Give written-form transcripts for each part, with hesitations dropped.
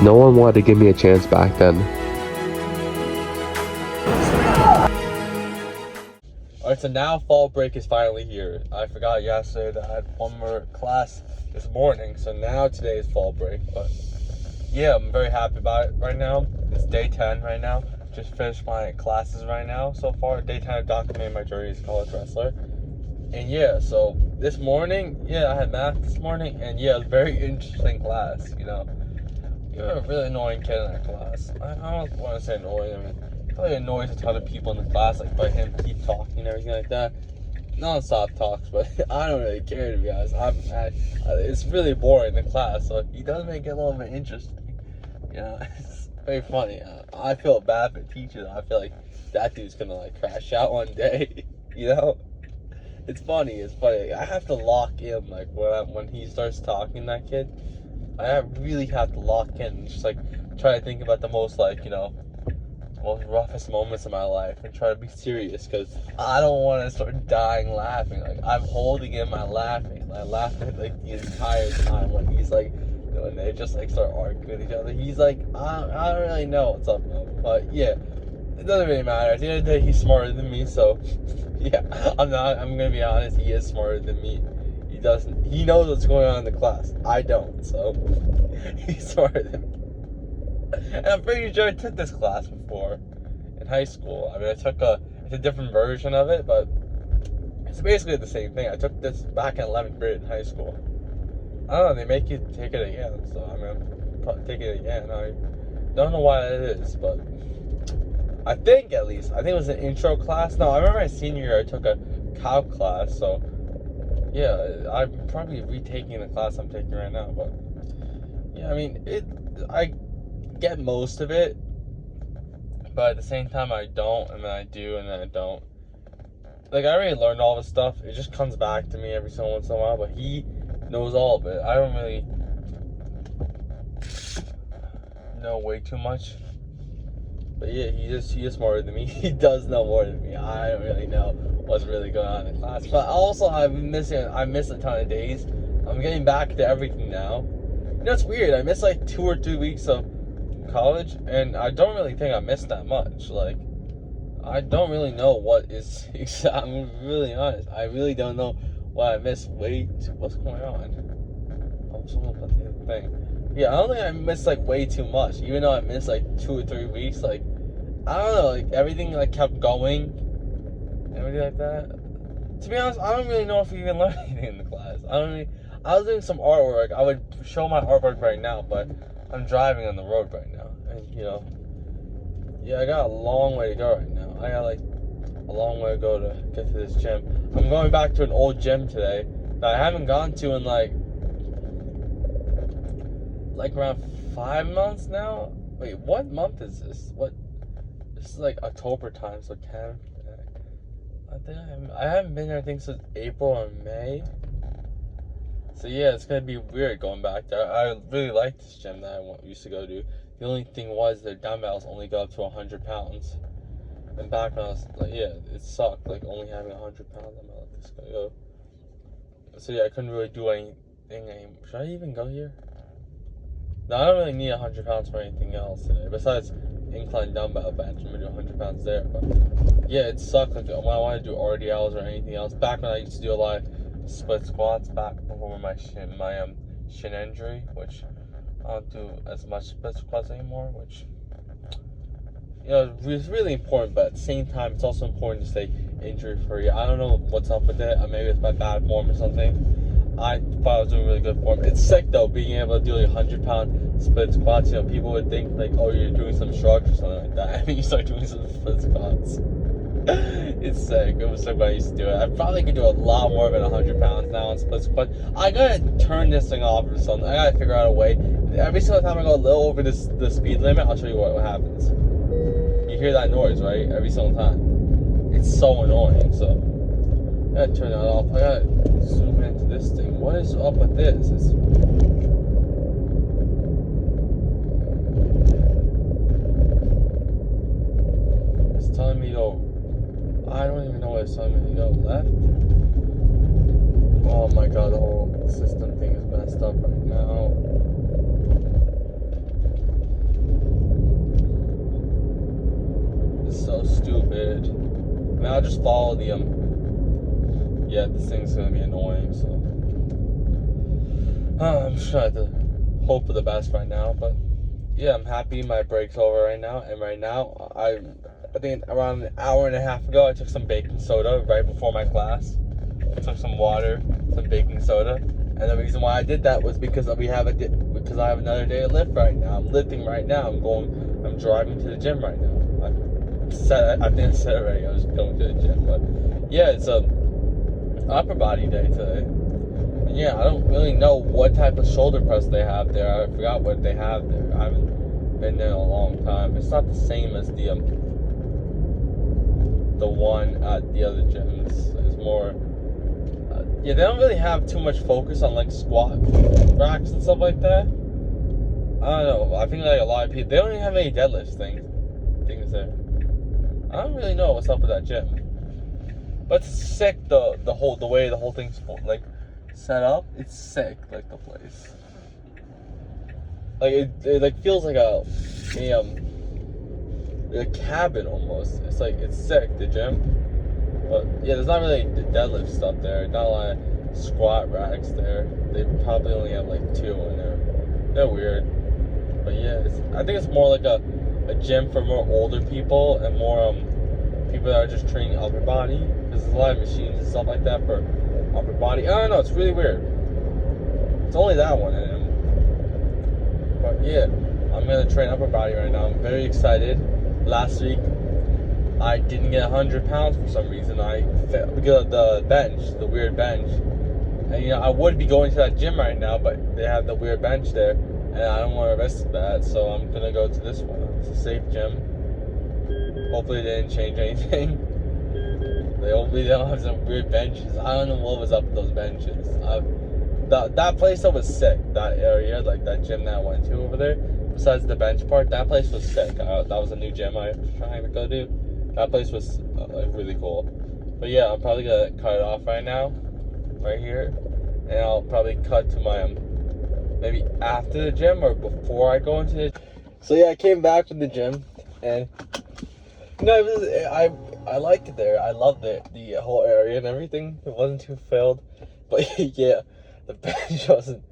No one wanted to give me a chance back then. Alright, so now fall break is finally here. I forgot yesterday that I had one more class this morning, so now today is fall break. But yeah, I'm very happy about it right now. It's day 10 right now. Just finished my classes right now so far. Day 10 of documenting my journey as a college wrestler. And yeah, so this morning, I had math this morning, and it was a very interesting class, You're a really annoying kid in that class. I don't want to say annoying, he probably annoys a ton of people in the class, like by him keep talking and everything like that. Non-stop talks, but I don't really care, to be honest. It's really boring in the class, so he does make it a little bit interesting. It's very funny. I feel bad for teachers. I feel like that dude's gonna like crash out one day, It's funny. I have to lock in, like, when he starts talking, that kid. I really have to lock in and just, like, try to think about the most, like, most roughest moments of my life and try to be serious, because I don't want to start dying laughing. Like, I'm holding in my laughing. I laugh at, like, the entire time when he's, like, when they just, like, start arguing with each other. He's, like, I don't really know what's up with him, but, yeah. It doesn't really matter. At the end of the day, he's smarter than me, so I'm gonna be honest, he is smarter than me. He knows what's going on in the class. I don't, so he's smarter than me. And I'm pretty sure I took this class before in high school. I mean, it's a different version of it, but it's basically the same thing. I took this back in 11th grade in high school. I don't know, they make you take it again, so I'm gonna probably take it again. I don't know why it is, but I think it was an intro class. No, I remember my senior year I took a calc class, so yeah, I'm probably retaking the class I'm taking right now, but yeah, I mean, I get most of it, but at the same time I don't, and then I do, and then I don't. Like, I already learned all this stuff. It just comes back to me every so once in a while, but he knows all of it. I don't really know way too much. But yeah, he is smarter than me. He does know more than me. I don't really know what's really going on in class. But also, I missed a ton of days. I'm getting back to everything now. It's weird. I missed like 2 or 3 weeks of college, and I don't really think I missed that much. Like, I don't really know what is. I'm really honest. I really don't know what I missed. Wait, what's going on? I'm just gonna put the thing. Yeah, I don't think I missed like way too much. Even though I missed like 2 or 3 weeks, like, I don't know, like everything like kept going and everything like that. To be honest, I don't really know if we even learned anything in the class. I was doing some artwork. I would show my artwork right now, but I'm driving on the road right now, and I got a long way to go right now. I got like a long way to go to get to this gym. I'm going back to an old gym today that I haven't gone to in like around 5 months now. Wait, what month is this? This is like October time, so 10. I haven't been there, I think, since April or May. So yeah, it's gonna be weird going back there. I really like this gym that I used to go to. The only thing was their dumbbells only go up to 100 pounds. And back when I was like, it sucked, like only having 100 pounds. I'm like, this go. So yeah, I couldn't really do anything anymore. Should I even go here? No, I don't really need 100 pounds for anything else today, besides incline dumbbell bench. I'm gonna do 100 pounds there, but yeah, it sucked. Like, when I want to do RDLs or anything else, back when I used to do a lot of split squats back before my shin injury, which I don't do as much split squats anymore, which it's really important, but at the same time, it's also important to stay injury free. I don't know what's up with it. Maybe it's my bad form or something. I thought I was doing really good form. It's sick though, being able to do like 100-pound split squats. People would think like, oh, you're doing some shrugs or something like that. And you start doing some split squats. It's sick. It was sick when I used to do it. I probably could do a lot more than 100 pounds now on split squats. I gotta turn this thing off or something. I gotta figure out a way. Every single time I go a little over the speed limit, I'll show you what happens. You hear that noise, right? Every single time. It's so annoying. So I gotta turn that off. I gotta zoom into this thing. What is up with this? It's telling me to go. I don't even know what it's telling me to go. Left? Oh my god, the whole system thing is messed up right now. I'll just follow the yeah, this thing's gonna be annoying, so I'm just trying to hope for the best right now. But yeah, I'm happy my break's over right now. And right now, I think around an hour and a half ago, I took some baking soda right before my class. I took some water, some baking soda, and the reason why I did that was because I have another day of lift right now. I'm lifting right now. I'm driving to the gym right now. I think I said it already. I was going to the gym, but yeah, it's a upper body day today. And yeah, I don't really know what type of shoulder press they have there. I forgot what they have there. I haven't been there in a long time. It's not the same as the one at the other gyms. It's more. Yeah, they don't really have too much focus on like squat racks and stuff like that. I don't know. I think like a lot of people, they don't even have any deadlifts things there. I don't really know what's up with that gym, but it's sick. The way the whole thing's like set up. It's sick. Like the place, like it like feels like a cabin almost. It's sick. The gym, but yeah, there's not really the deadlift stuff there. Not a lot of squat racks there. They probably only have like 2 in there. They're weird, but yeah, I think it's more like a gym for more older people and more people that are just training upper body, because there's a lot of machines and stuff like that for upper body. I don't know, it's really weird. It's only that one, but yeah, I'm gonna train upper body right now. I'm very excited. Last week I didn't get 100 pounds for some reason. I failed because of the bench, the weird bench. And I would be going to that gym right now, but they have the weird bench there, and I don't want to risk that, so I'm gonna go to this one. It's a safe gym. Hopefully they didn't change anything. Hopefully they don't have some weird benches. I don't know what was up with those benches. That place that was sick. That area, like that gym that I went to over there. Besides the bench part, that place was sick. That was a new gym I was trying to go to. That place was really cool. But yeah, I'm probably gonna cut it off right now, right here, and I'll probably cut to my maybe after the gym or before I go into the. So yeah, I came back from the gym, and I liked it there. I loved it, the whole area and everything. It wasn't too filled, but yeah, the bench wasn't.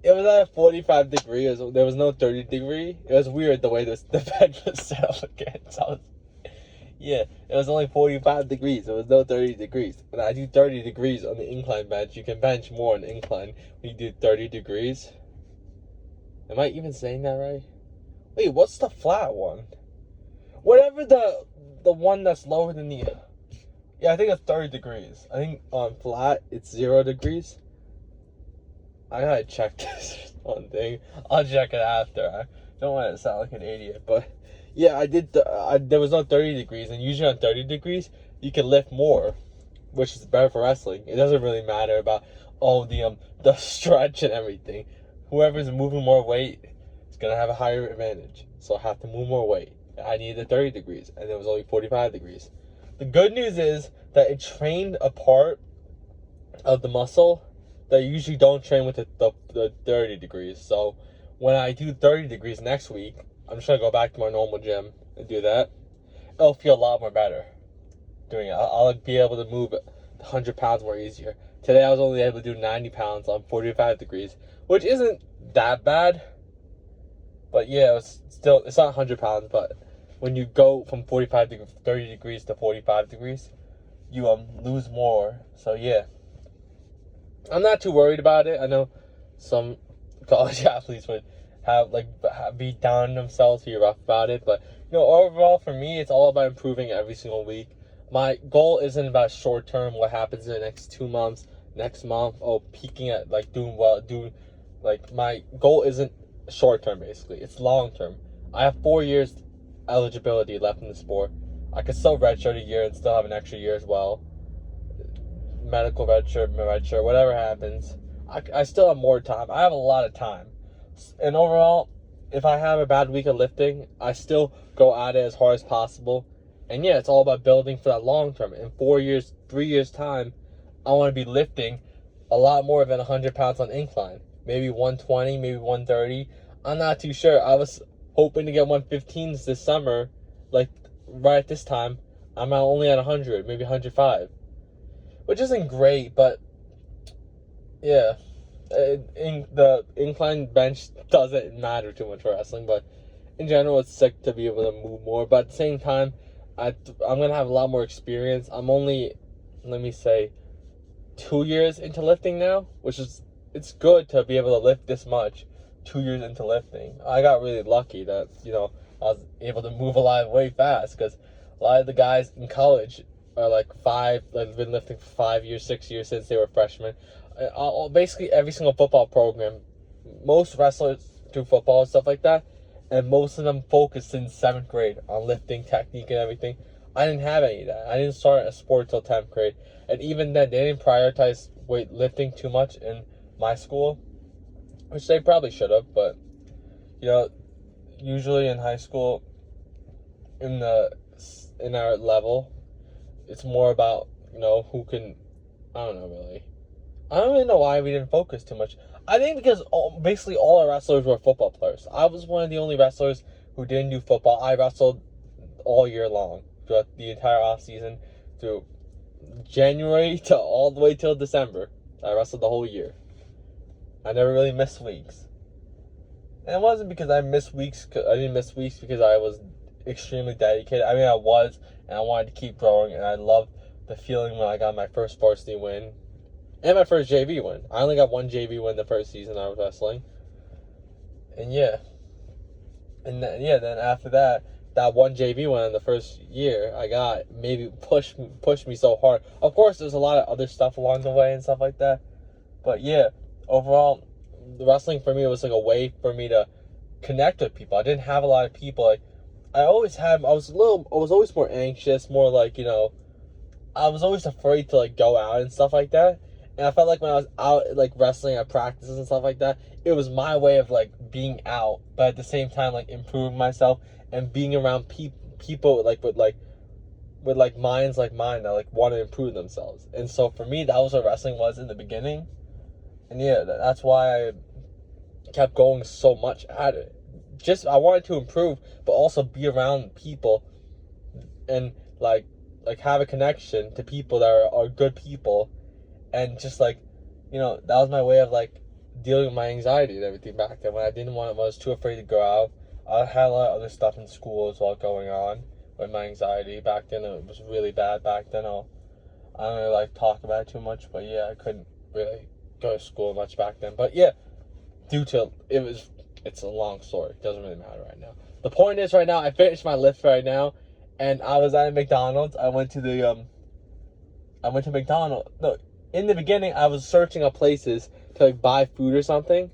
It was at 45 degrees. There was no 30 degree. It was weird the way the bench was set up again. So yeah, it was only 45 degrees. There was no 30 degrees. When I do 30 degrees on the incline bench, you can bench more on the incline when you do 30 degrees. Am I even saying that right? Wait, what's the flat one? Whatever the one that's lower than the. Yeah, I think it's 30 degrees. I think on flat it's 0 degrees. I gotta check this one thing. I'll check it after. I don't want to sound like an idiot, but yeah, I did. There was no 30 degrees, and usually on 30 degrees you can lift more, which is better for wrestling. It doesn't really matter about the stretch and everything. Whoever's moving more weight is gonna have a higher advantage. So I have to move more weight. I needed 30 degrees, and it was only 45 degrees. The good news is that it trained a part of the muscle that you usually don't train with the 30 degrees. So when I do 30 degrees next week, I'm just gonna go back to my normal gym and do that. It'll feel a lot more better doing it. I'll be able to move 100 pounds more easier. Today I was only able to do 90 pounds on 45 degrees, which isn't that bad. But yeah, it's not 100 pounds, but when you go from 45 to 30 degrees to 45 degrees, you lose more. So yeah, I'm not too worried about it. I know some college athletes would be down on themselves, be rough about it, but overall for me, it's all about improving every single week. My goal isn't about short term, what happens in the next 2 months, next month, peaking at doing well, my goal isn't short term. Basically, it's long term. I have 4 years eligibility left in the sport. I could still redshirt a year and still have an extra year as well. Medical redshirt, whatever happens, I still have more time. I have a lot of time. And overall, if I have a bad week of lifting, I still go at it as hard as possible. And yeah, it's all about building for that long term. In 4 years, 3 years time, I want to be lifting a lot more than 100 pounds on incline. Maybe 120, maybe 130. I'm not too sure. I was hoping to get 115s this summer, like right at this time. I'm only at 100, maybe 105, which isn't great, but yeah. In the incline bench doesn't matter too much for wrestling, but in general, it's sick to be able to move more. But at the same time, I'm gonna have a lot more experience. I'm only, let me say, 2 years into lifting now, which is, it's good to be able to lift this much 2 years into lifting. I got really lucky that, I was able to move a lot of weight fast, because a lot of the guys in college are like been lifting for 5 years, 6 years since they were freshmen. Basically every single football program, most wrestlers do football and stuff like that, and most of them focus since 7th grade on lifting technique and everything. I didn't have any of that. I didn't start a sport till 10th grade. And even then, they didn't prioritize weightlifting too much in my school, which they probably should have. But, usually in high school, in our level, it's more about, who can, I don't know really. I don't really know why we didn't focus too much. I think because basically all our wrestlers were football players. I was one of the only wrestlers who didn't do football. I wrestled all year long, throughout the entire off season, through January to all the way till December. I wrestled the whole year. I never really missed weeks. And it wasn't because I missed weeks. I didn't miss weeks because I was extremely dedicated. I mean, I was, and I wanted to keep growing. And I loved the feeling when I got my first varsity win. And my first JV win. I only got one JV win the first season I was wrestling. And yeah. And then after that one JV win in the first year I got maybe pushed me so hard. Of course, there's a lot of other stuff along the way and stuff like that. But yeah, overall, the wrestling for me was like a way for me to connect with people. I didn't have a lot of people. Like, I was always more anxious, more like, I was always afraid to like go out and stuff like that. And I felt like when I was out like wrestling at practices and stuff like that, it was my way of like being out, but at the same time like improving myself and being around people with minds like mine that like want to improve themselves. And so for me, that was what wrestling was in the beginning. And yeah, that's why I kept going so much at it. Just I wanted to improve, but also be around people and like have a connection to people that are good people. And just like, that was my way of like dealing with my anxiety and everything back then. When I was too afraid to go out. I had a lot of other stuff in school as well going on with my anxiety back then. It was really bad back then. I don't really like talk about it too much, but yeah, I couldn't really go to school much back then. But yeah, it's a long story. It doesn't really matter right now. The point is, right now, I finished my lift right now, and I was at McDonald's. I went to McDonald's. No, in the beginning, I was searching up places to like buy food or something.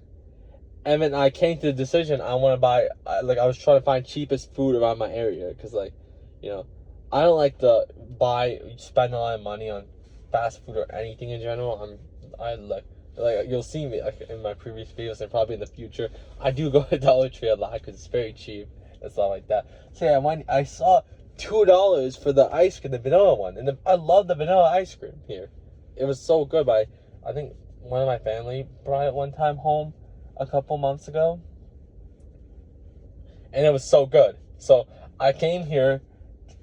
And then I came to the decision I want to buy, I was trying to find cheapest food around my area. Because, I don't like to spend a lot of money on fast food or anything in general. You'll see me like in my previous videos and probably in the future. I do go to Dollar Tree a lot because it's very cheap and stuff like that. So yeah, I saw $2 for the ice cream, the vanilla one. And I love the vanilla ice cream here. It was so good. I think one of my family brought it one time home a couple months ago, and it was so good. So I came here,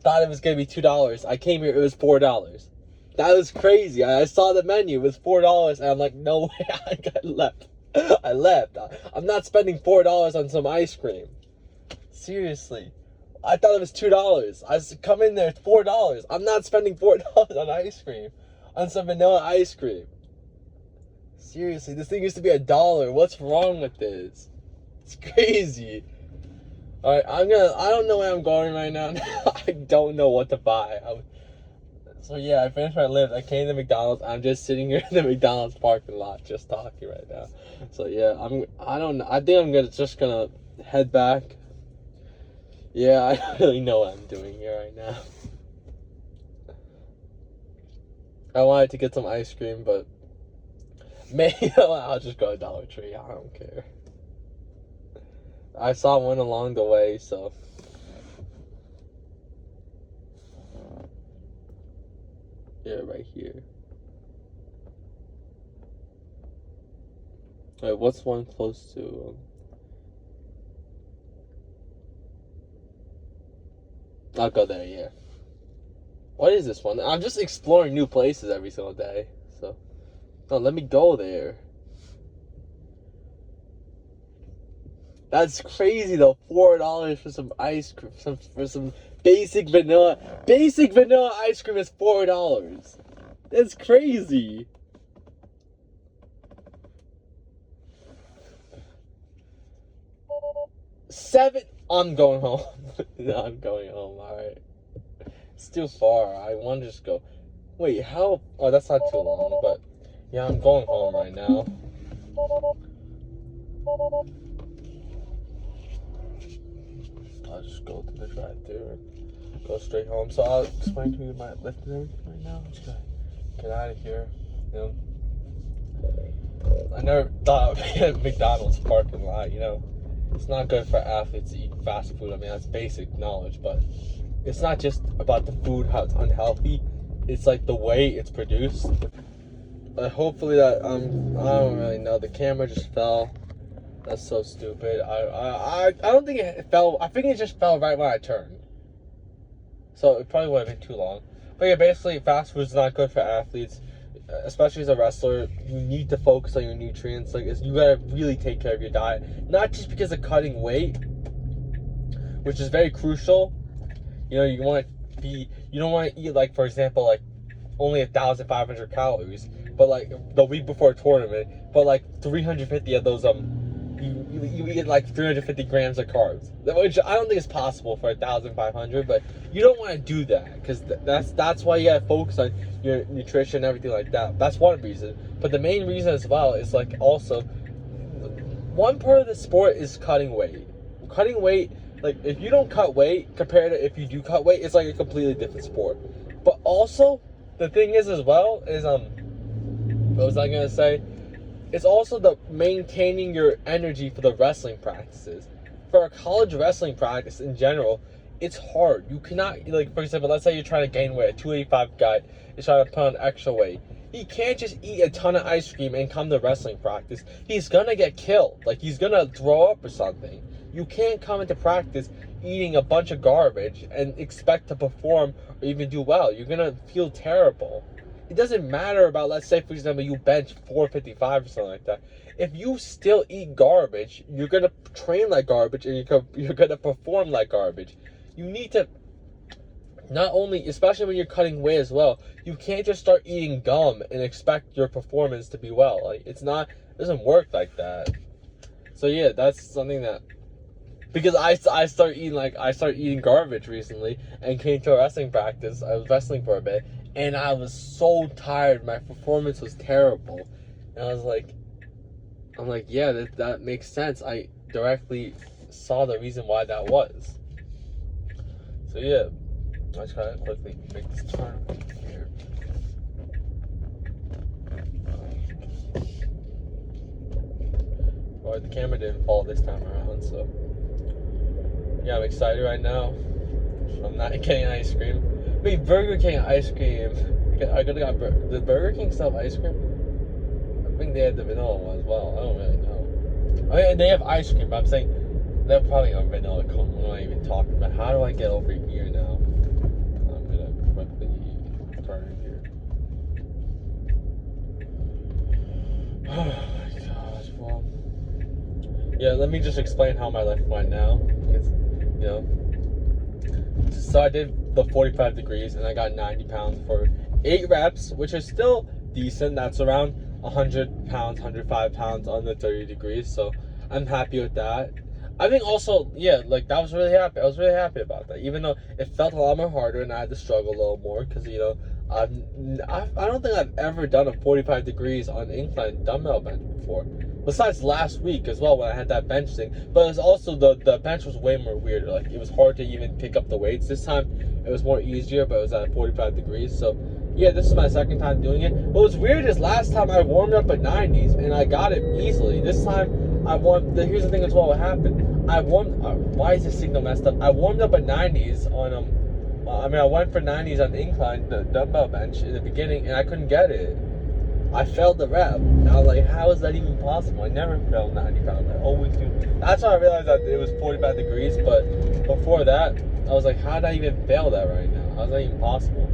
thought it was gonna be $2. I came here, it was $4. That was crazy. I saw the menu, it was $4, and I'm like, no way. I left. I'm not spending $4 on some ice cream. Seriously, I thought it was $2. I come in there, it's $4. I'm not spending $4 on ice cream, on some vanilla ice cream. Seriously, this thing used to be $1. What's wrong with this? It's crazy. Alright, I don't know where I'm going right now. I don't know what to buy. So yeah, I finished my lift. I came to McDonald's. I'm just sitting here in the McDonald's parking lot just talking right now. So yeah, I think I'm just gonna head back. Yeah, I don't really know what I'm doing here right now. I wanted to get some ice cream, but maybe I'll just go to Dollar Tree. I don't care. I saw one along the way, so. Yeah, right here. Alright, what's one close to? I'll go there, yeah. What is this one? I'm just exploring new places every single day. So, no, let me go there. That's crazy though. $4 for some ice cream, for some basic vanilla ice cream is $4. That's crazy. I'm going home. No, I'm going home. All right. It's too far. I want to just go. Wait, how? Oh, that's not too long. But yeah, I'm going home right now. I'll just go to the drive-thru and go straight home. So I'll explain to you my lift and everything right now. I'm just gonna get out of here. You know, I never thought McDonald's parking lot. You know, it's not good for athletes to eat fast food. I mean, that's basic knowledge, but it's not just about the food, how it's unhealthy. It's like the way it's produced. Hopefully that I don't really know. The camera just fell. That's so stupid. I don't think it fell. I think it just fell right when I turned. So it probably would have been too long. But yeah, basically fast food is not good for athletes, especially as a wrestler. You need to focus on your nutrients. Like you gotta really take care of your diet, not just because of cutting weight, which is very crucial. You know, you don't want to eat, like, for example, like only 1,500 calories, but like the week before a tournament, but like 350 of those you eat like 350 grams of carbs, which I don't think is possible for 1,500, but you don't want to do that because that's why you gotta focus on your nutrition and everything like that. That's one reason, but the main reason as well is like also one part of the sport is cutting weight. Like, if you don't cut weight compared to if you do cut weight, it's like a completely different sport. But also, the thing is as well, is, what was I gonna say? It's also the maintaining your energy for the wrestling practices. For a college wrestling practice in general, it's hard. You cannot, like, for example, let's say you're trying to gain weight, a 285 guy is trying to put on extra weight. He can't just eat a ton of ice cream and come to wrestling practice. He's gonna get killed. Like, he's gonna throw up or something. You can't come into practice eating a bunch of garbage and expect to perform or even do well. You're gonna feel terrible. It doesn't matter about, let's say, for example, you bench 455 or something like that. If you still eat garbage, you're gonna train like garbage and you're gonna perform like garbage. You need to not only, especially when you're cutting weight as well, you can't just start eating gum and expect your performance to be well. Like, it doesn't work like that. So yeah, that's something that, because I started eating garbage recently and came to a wrestling practice. I was wrestling for a bit and I was so tired. My performance was terrible. And I'm like, yeah, that makes sense. I directly saw the reason why that was. So yeah, I just gotta quickly make this turn here. Well, the camera didn't fall this time around, so yeah, I'm excited right now. I'm not getting ice cream. Wait, Burger King ice cream. Does Burger King sell ice cream? I think they had the vanilla one as well. I don't really know. I mean, they have ice cream, but I'm saying they're probably on vanilla cone. What am I even talking about? How do I get over here now? I'm gonna quickly turn here. Oh my gosh, well. Yeah, let me just explain how my life went now. Because, you know. So I did the 45 degrees and I got 90 pounds for 8 reps, which is still decent. That's around 100 pounds, 105 pounds on the 30 degrees. So I'm happy with that. I think also, yeah, like that was really happy. I was really happy about that, even though it felt a lot more harder and I had to struggle a little more because, you know, I don't think I've ever done a 45 degrees on incline dumbbell bench before. Besides last week as well when I had that bench thing. But it was also, the bench was way more weirder. Like, it was hard to even pick up the weights. This time it was more easier, but it was at 45 degrees. So yeah, this is my second time doing it. What was weird is last time I warmed up at 90s and I got it easily. This time here's the thing as well, what happened. Why is this signal messed up? I warmed up at 90s on I went for 90s on the incline, the dumbbell bench in the beginning, and I couldn't get it. I failed the rep. And I was like, how is that even possible? I never failed 90 pounds. I always do. That's why I realized that it was 45 degrees, but before that, I was like, how did I even fail that right now? How's that even possible?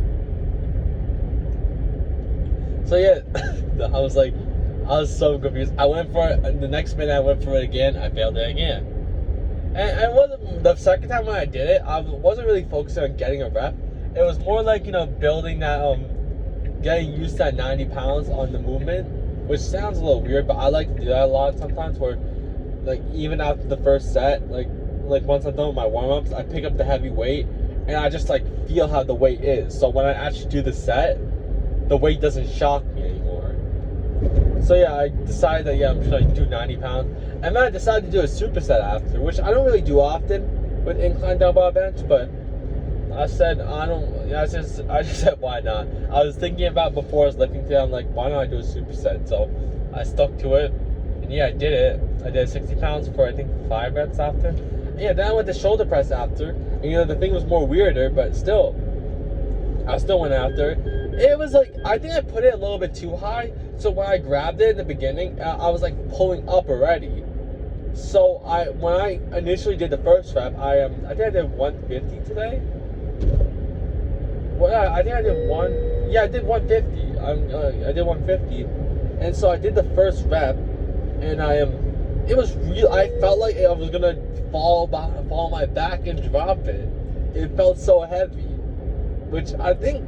So yeah, I was so confused. I went for it, and the next minute I went for it again. I failed it again. And it wasn't the second time when I did it. I wasn't really focusing on getting a rep. It was more like, building that, getting used to that 90 pounds on the movement, which sounds a little weird, but I like to do that a lot sometimes. Where, like, even after the first set, like once I'm done with my warm ups, I pick up the heavy weight, and I just like feel how the weight is. So when I actually do the set, the weight doesn't shock me anymore. So yeah, I decided that I'm trying to do 90 pounds. And then I decided to do a superset after, which I don't really do often with incline dumbbell bench, but I said I just said why not? I was thinking about before I was lifting today, I'm like, why don't I do a superset? So I stuck to it. And yeah, I did it. I did 60 pounds for I think 5 reps after. And yeah, then I went to shoulder press after. And the thing was more weirder, but still I still went after it. It was like, I think I put it a little bit too high. So when I grabbed it in the beginning, I was like pulling up already. So when I initially did the first rep, I think I did 150 today. Well, I think I did I did 150. I did 150. And so I did the first rep, and it was real. I felt like I was gonna fall on my back and drop it. It felt so heavy, which I think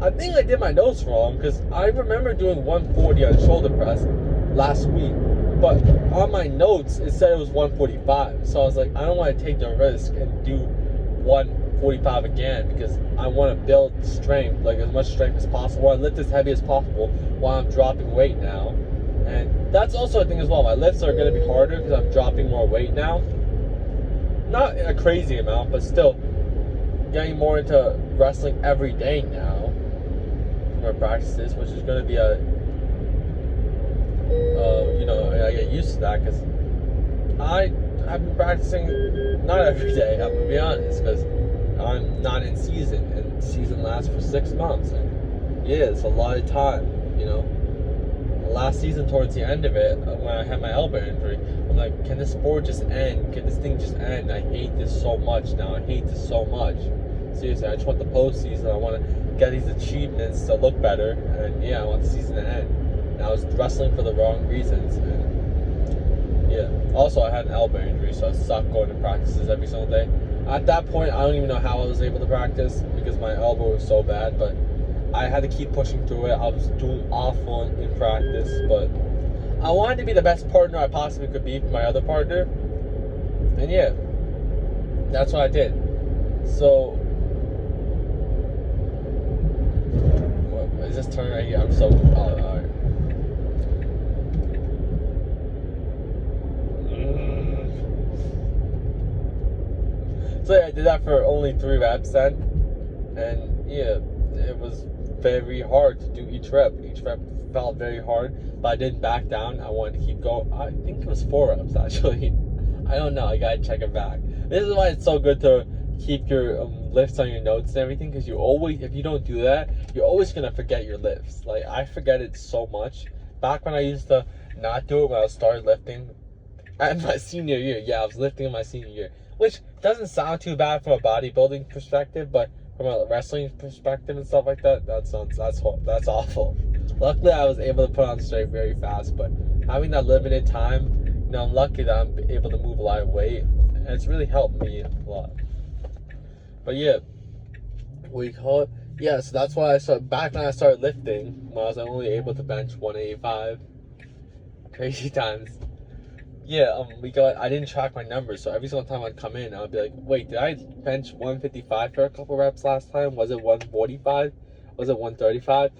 I did my notes wrong, because I remember doing 140 on shoulder press last week, but on my notes it said it was 145. So I was like, I don't want to take the risk and do 145 again, because I want to build strength, like as much strength as possible. I lift as heavy as possible while I'm dropping weight now. And that's also a thing as well. My lifts are going to be harder because I'm dropping more weight now. Not a crazy amount, but still getting more into wrestling every day now for my practices, which is going to be I get used to that, because I've been practicing not every day, I'm going to be honest, because I'm not in season, and season lasts for 6 months, and yeah, it's a lot of time, Last season, towards the end of it, when I had my elbow injury, I'm like, can this sport just end? Can this thing just end? I hate this so much now. I hate this so much. Seriously, I just want the postseason. I want to get these achievements to look better, and yeah, I want the season to end. And I was wrestling for the wrong reasons, and yeah. Also, I had an elbow injury, so I stopped going to practices every single day. At that point, I don't even know how I was able to practice, because my elbow was so bad, but I had to keep pushing through it. I was doing awful in practice, but I wanted to be the best partner I possibly could be for my other partner. And yeah, that's what I did. So, what, is this turn right here? I'm so, alright. So yeah, I did that for only 3 reps then. And yeah, it was very hard to do each rep. Each rep felt very hard, but I didn't back down. I wanted to keep going. I think it was 4 reps actually. I don't know. I gotta check it back. This is why it's so good to keep your lifts on your notes and everything, because you always, if you don't do that, you're always gonna forget your lifts. Like, I forget it so much. Back when I used to not do it, when I started lifting at my senior year. Yeah, I was lifting in my senior year, which doesn't sound too bad from a bodybuilding perspective, but from a wrestling perspective and stuff like that, that's awful. Luckily, I was able to put on strength very fast, but having that limited time, I'm lucky that I'm able to move a lot of weight, and it's really helped me a lot. But yeah, what do you call it? Yeah, so that's why I started, back when I started lifting, when I was only able to bench 185, crazy times. Yeah, I didn't track my numbers, so every single time I'd come in, I'd be like, wait, did I bench 155 for a couple reps last time? Was it 145? Was it 135?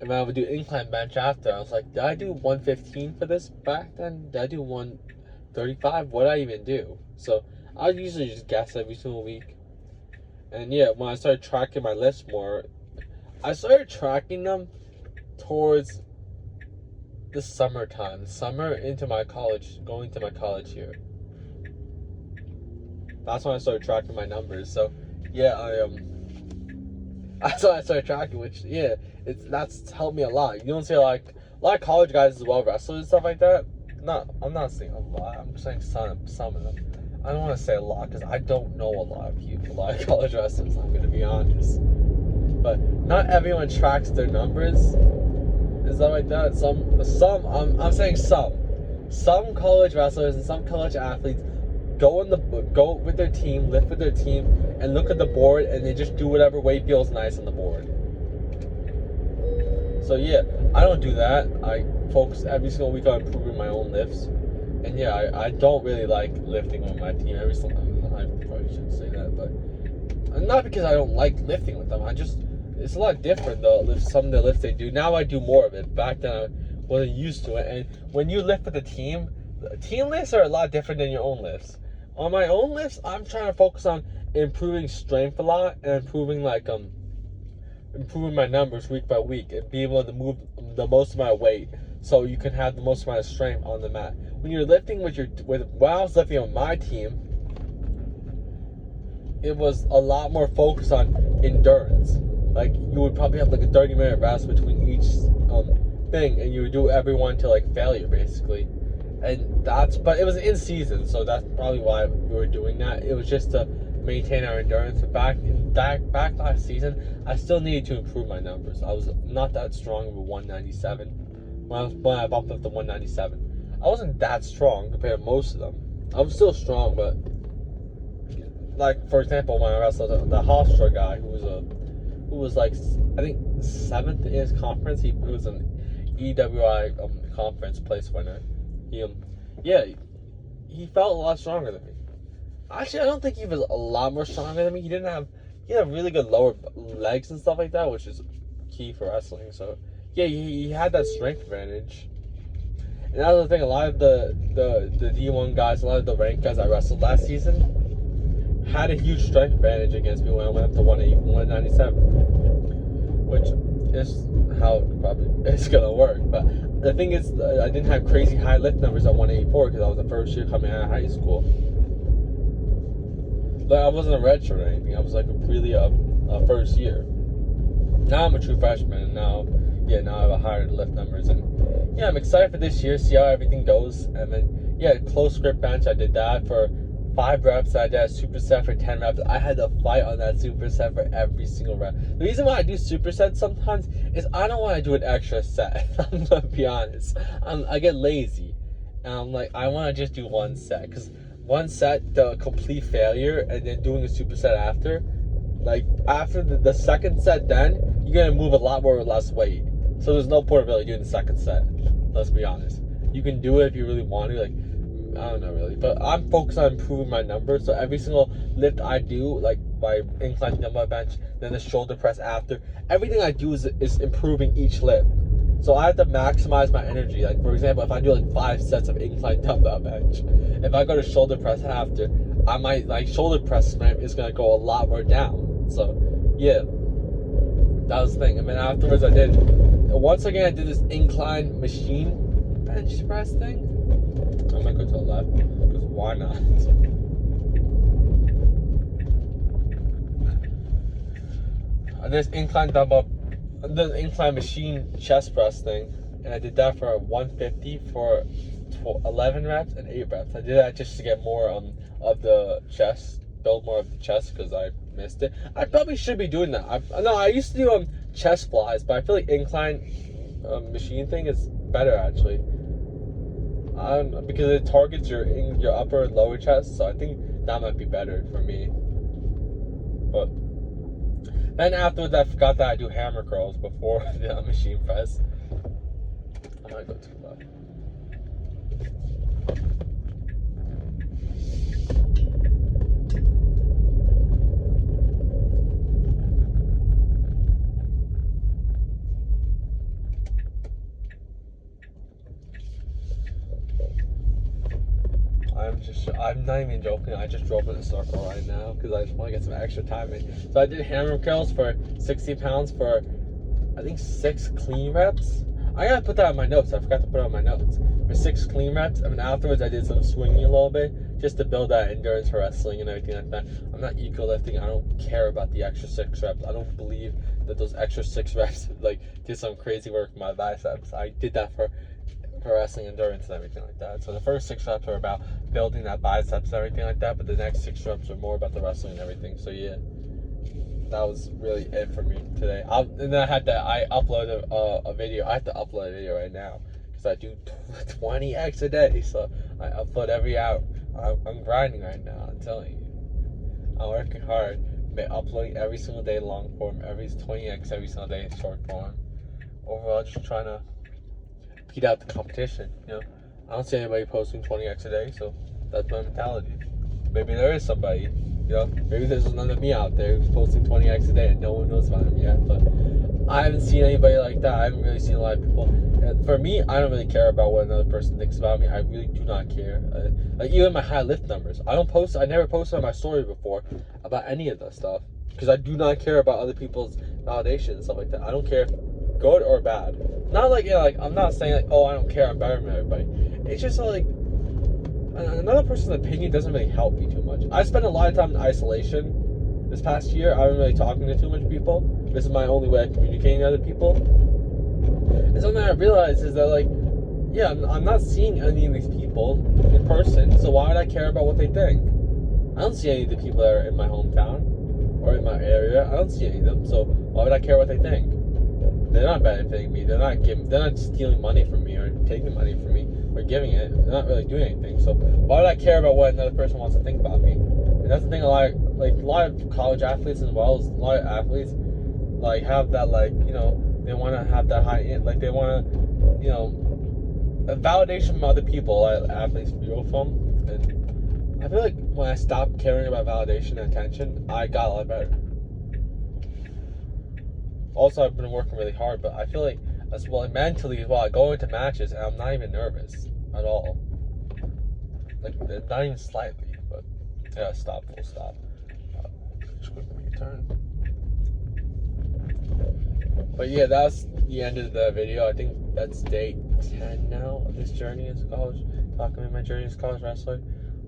And then I would do incline bench after. I was like, did I do 115 for this back then? Did I do 135? What did I even do? So I would usually just guess every single week. And yeah, when I started tracking my lifts more, I started tracking them towards the summer into my college, going to my college year. That's when I started tracking my numbers. So yeah, that's when I started tracking, which yeah, that's helped me a lot. You don't see a lot of college guys as well, wrestlers and stuff like that. I'm not saying a lot. I'm saying some of them. I don't want to say a lot, because I don't know a lot of college wrestlers. I'm gonna be honest, but not everyone tracks their numbers. and stuff like that. I'm saying some college wrestlers and some college athletes go with their team, lift with their team, and look at the board, and they just do whatever weight feels nice on the board. So yeah, I don't do that. I focus every single week on improving my own lifts, and yeah, I don't really like lifting with my team every single. I probably shouldn't say that, but not because I don't like lifting with them. It's a lot different though. Some of the lifts they do now, I do more of it. Back then I wasn't used to it, and when you lift with a team lifts are a lot different than your own lifts. On my own lifts, I'm trying to focus on improving strength a lot and improving my numbers week by week and being able to move the most amount of weight so you can have the most amount of strength on the mat. When you're lifting when I was lifting on my team, it was a lot more focused on endurance. Like you would probably have like a 30-minute rest between each thing, and you would do everyone to like failure basically. But it was in season, so that's probably why we were doing that. It was just to maintain our endurance. But back last season, I still needed to improve my numbers. I was not that strong of a 197 when I bumped up to 197. I wasn't that strong compared to most of them. I was still strong, but like for example, when I wrestled the Hofstra guy who was like I think 7th in his conference. He was an EWI conference place winner. He felt a lot stronger than me. Actually, I don't think he was a lot more stronger than me. He had really good lower legs and stuff like that, which is key for wrestling. So yeah, he had that strength advantage. And that's the thing. A lot of the D1 guys, a lot of the ranked guys I wrestled last season had a huge strength advantage against me when I went up to 197, which is how probably it's gonna work. But the thing is, I didn't have crazy high lift numbers at 184 because I was the first year coming out of high school. Like I wasn't a redshirt or anything. I was like really a first year. Now I'm a true freshman, and now I have a higher lift numbers, and yeah, I'm excited for this year. See how everything goes, and then yeah, close grip bench. I did that for 5 reps. I did a superset for 10 reps. I had to fight on that superset for every single rep. The reason why I do supersets sometimes is I don't want to do an extra set. I'm gonna be honest. I get lazy, and I'm like, I want to just do one set, because one set, the complete failure, and then doing a superset after, like after the second set, then you're gonna move a lot more or less weight. So there's no point of really doing the second set. Let's be honest. You can do it if you really want to, like. I don't know really, but I'm focused on improving my numbers. So every single lift I do, like my incline dumbbell bench, then the shoulder press after, everything I do is improving each lift. So I have to maximize my energy. Like for example, if I do like 5 sets of incline dumbbell bench, if I go to shoulder press after, my shoulder press strength is gonna go a lot more down. So yeah, that was the thing. And then afterwards, once again I did this incline machine bench press thing. I'm gonna go to the left, because why not? This incline machine chest press thing, and I did that for 150 for 11 reps and 8 reps. I did that just to get more of the chest, build more of the chest, because I missed it. I probably should be doing that. I used to do chest flies, but I feel like incline machine thing is better actually. Because it targets your upper and lower chest, so I think that might be better for me. But then afterwards, I forgot that I do hammer curls before the machine press. I might go too low. I'm not even joking. I just drove in a circle right now because I just want to get some extra time in. So I did hammer curls for 60 pounds for I think 6 clean reps. I gotta put that on my notes. I forgot to put it on my notes. For 6 clean reps. And then afterwards I did some swinging a little bit just to build that endurance for wrestling and everything like that. I'm not eco lifting. I don't care about the extra 6 reps. I don't believe that those extra 6 reps like did some crazy work for my biceps. I did that for wrestling endurance and everything like that. So the first 6 reps are about building that biceps and everything like that, but the next 6 reps are more about the wrestling and everything. So yeah. that was really it for me today. And then I uploaded a video. I have to upload a video right now because I do 20x a day. So I upload every hour. I'm grinding right now. I'm telling you, I'm working hard. Uploading every single day long form, every 20x every single day short form. Overall, just trying to beat out the competition. You know, I don't see anybody posting 20x a day, so that's my mentality. Maybe there is somebody, you know, maybe there's another me out there who's posting 20x a day and no one knows about him yet, but I haven't seen anybody like that. I haven't really seen a lot of people. And for me, I don't really care about what another person thinks about me. I really do not care. Like even my high lift numbers, I never posted on my story before about any of that stuff because I do not care about other people's validation and stuff like that. I don't care, good or bad. Not like, you know, like I'm not saying like, oh, I don't care, I'm better than everybody. It's just like another person's opinion doesn't really help me too much. I spent a lot of time in isolation this past year. I haven't really talking to too much people. This is my only way of communicating to other people. And something I realized is that, like, yeah, I'm not seeing any of these people in person, so why would I care about what they think? I don't see any of the people that are in my hometown or in my area. I don't see any of them, so why would I care what they think? They're not benefiting me. They're not stealing money from me or taking money from me or giving it. They're not really doing anything. So why would I care about what another person wants to think about me? And that's the thing. A lot of college athletes as well as a lot of athletes like have that, like, you know, they want to have that high end, like they want to, you know, a validation from other people. Athletes feel from, and I feel like when I stopped caring about validation and attention, I got a lot better. Also, I've been working really hard, but I feel like as well mentally as well. I go into matches and I'm not even nervous at all, like not even slightly. But yeah, full stop. Just quickly turn. But yeah, that's the end of the video. I think that's day 10 now of this journey as a college, talking about my journey as a college wrestler.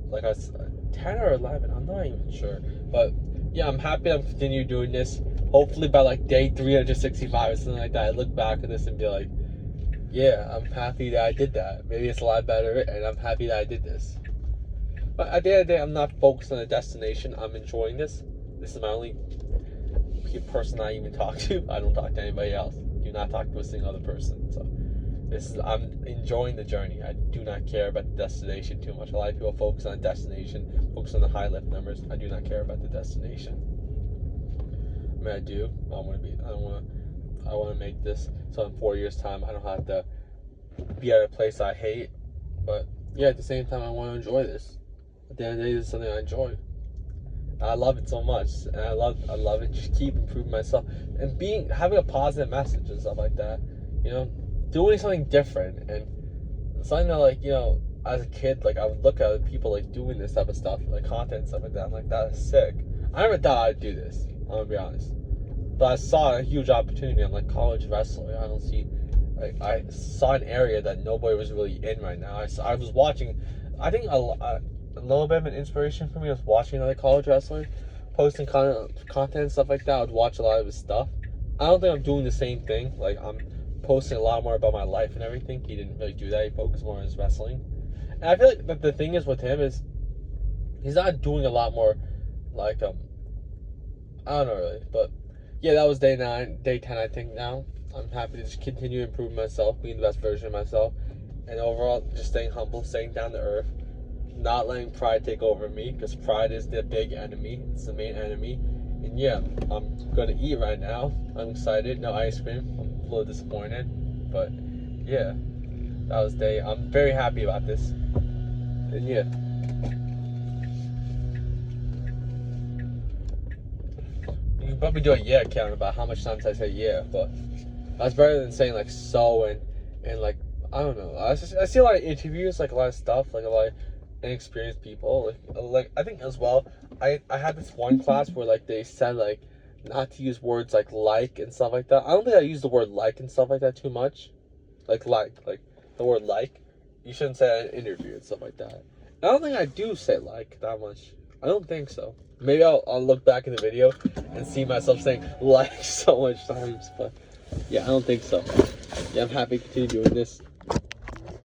Like I was 10 or 11, I'm not even sure. But yeah, I'm happy I'm continuing doing this. Hopefully by like day 365 or something like that, I look back at this and be like, yeah, I'm happy that I did that. Maybe it's a lot better, and I'm happy that I did this. But at the end of the day, I'm not focused on the destination. I'm enjoying this. This is my only person I even talk to. I don't talk to anybody else. Do not talk to a single other person. So I'm enjoying the journey. I do not care about the destination too much. A lot of people focus on the destination, focus on the high lift numbers. I do not care about the destination. I mean, I do. I want to make this so in 4 years' time I don't have to be at a place I hate. But yeah, at the same time, I want to enjoy this. At the end of the day, this is something I enjoy. I love it so much, and I love it. Just keep improving myself and having a positive message and stuff like that. You know, doing something different and something that, like, you know, as a kid, like I would look at other people like doing this type of stuff, like content and stuff like that. I'm like, that is sick. I never thought I'd do this. I'm gonna be honest, but I saw a huge opportunity. I'm like, college wrestling. I don't see. Like, I saw an and that nobody was really in right now. I was watching. I think a little bit of an inspiration for me was watching another college wrestler posting content and stuff like that. I would watch a lot of his stuff. I don't think I'm doing the same thing. Like, I'm posting a lot more about my life and everything. He didn't really do that. He focused more on his wrestling. And I feel like that the thing is with him is he's not doing a lot more, like, I don't know really. But yeah, that was day 9, day 10 I think now. I'm happy to just continue improving myself, being the best version of myself. And overall, just staying humble, staying down to earth. Not letting pride take over me, because pride is the big enemy. It's the main enemy. And yeah, I'm gonna eat right now. I'm excited. No ice cream. I'm a little disappointed, but yeah, that was day. I'm very happy about this. And yeah, you can probably do a yeah count about how much times I say yeah, but that's better than saying like so and like, I don't know. I see a lot of interviews, like a lot of stuff, like a lot of inexperienced people. Like I think as well, I had this one class where like they said like not to use words like and stuff like that. I don't think I use the word like and stuff like that too much. Like the word like, you shouldn't say that in an interview and stuff like that. And I don't think I do say like that much. I don't think so. Maybe I'll look back in the video and see myself saying like so much times, but yeah, I don't think so. Yeah, I'm happy to continue doing this.